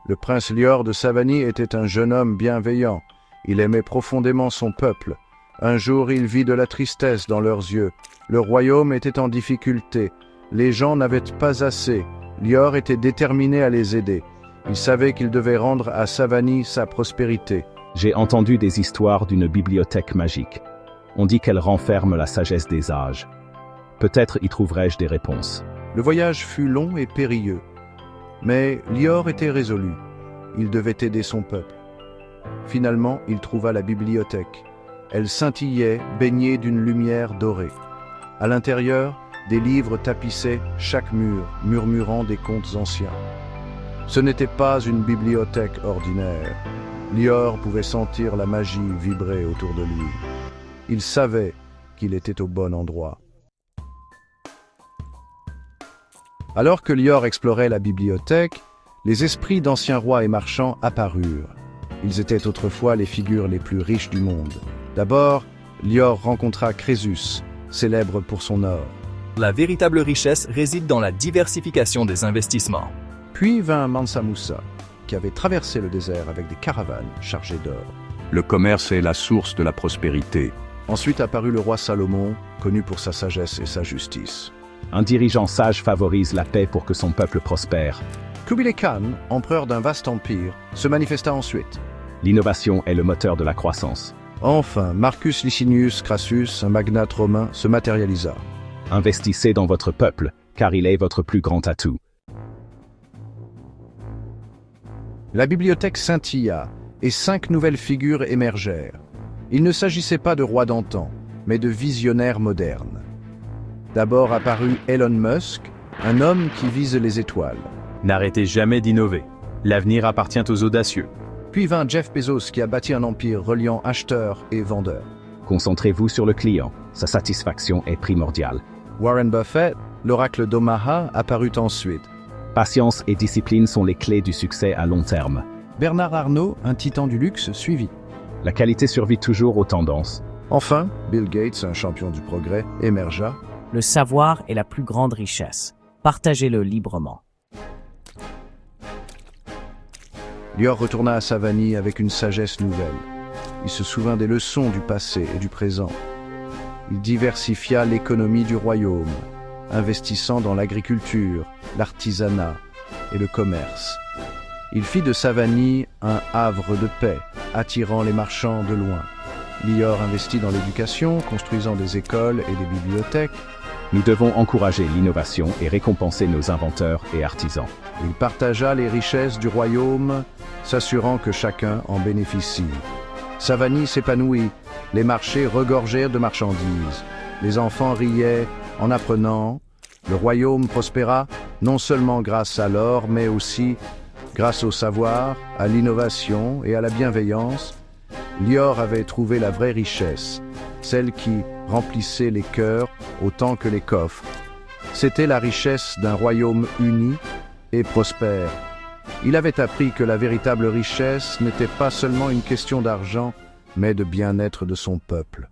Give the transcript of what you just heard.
Le prince Lior de Savanie était un jeune homme bienveillant. Il aimait profondément son peuple. Un jour, il vit de la tristesse dans leurs yeux. Le royaume était en difficulté. Les gens n'avaient pas assez. Lior était déterminé à les aider. Il savait qu'il devait rendre à Savanie sa prospérité. J'ai entendu des histoires d'une bibliothèque magique. On dit qu'elle renferme la sagesse des âges. Peut-être y trouverai-je des réponses. Le voyage fut long et périlleux. Mais Lior était résolu. Il devait aider son peuple. Finalement, il trouva la bibliothèque. Elle scintillait, baignée d'une lumière dorée. À l'intérieur, des livres tapissaient chaque mur, murmurant des contes anciens. Ce n'était pas une bibliothèque ordinaire. Lior pouvait sentir la magie vibrer autour de lui. Il savait qu'il était au bon endroit. Alors que Lior explorait la bibliothèque, les esprits d'anciens rois et marchands apparurent. Ils étaient autrefois les figures les plus riches du monde. D'abord, Lior rencontra Crésus, célèbre pour son or. La véritable richesse réside dans la diversification des investissements. Puis vint Mansa Musa, qui avait traversé le désert avec des caravanes chargées d'or. Le commerce est la source de la prospérité. Ensuite apparut le roi Salomon, connu pour sa sagesse et sa justice. Un dirigeant sage favorise la paix pour que son peuple prospère. Kubilai Khan, empereur d'un vaste empire, se manifesta ensuite. L'innovation est le moteur de la croissance. Enfin, Marcus Licinius Crassus, un magnate romain, se matérialisa. Investissez dans votre peuple, car il est votre plus grand atout. La bibliothèque scintilla, et 5 nouvelles figures émergèrent. Il ne s'agissait pas de rois d'antan, mais de visionnaires modernes. D'abord apparut Elon Musk, un homme qui vise les étoiles. N'arrêtez jamais d'innover. L'avenir appartient aux audacieux. Puis vint Jeff Bezos qui a bâti un empire reliant acheteurs et vendeurs. Concentrez-vous sur le client, sa satisfaction est primordiale. Warren Buffett, l'oracle d'Omaha, apparut ensuite. Patience et discipline sont les clés du succès à long terme. Bernard Arnault, un titan du luxe, suivit. La qualité survit toujours aux tendances. Enfin, Bill Gates, un champion du progrès, émergea. Le savoir est la plus grande richesse. Partagez-le librement. Lior retourna à Savanie avec une sagesse nouvelle. Il se souvint des leçons du passé et du présent. Il diversifia l'économie du royaume, investissant dans l'agriculture, l'artisanat et le commerce. Il fit de Savanie un havre de paix, attirant les marchands de loin. Lior investit dans l'éducation, construisant des écoles et des bibliothèques. Nous devons encourager l'innovation et récompenser nos inventeurs et artisans. Il partagea les richesses du royaume, s'assurant que chacun en bénéficie. Savanie s'épanouit, les marchés regorgèrent de marchandises. Les enfants riaient en apprenant. Le royaume prospéra, non seulement grâce à l'or, mais aussi grâce au savoir, à l'innovation et à la bienveillance. Lior avait trouvé la vraie richesse, celle qui remplissait les cœurs autant que les coffres. C'était la richesse d'un royaume uni et prospère. Il avait appris que la véritable richesse n'était pas seulement une question d'argent, mais de bien-être de son peuple.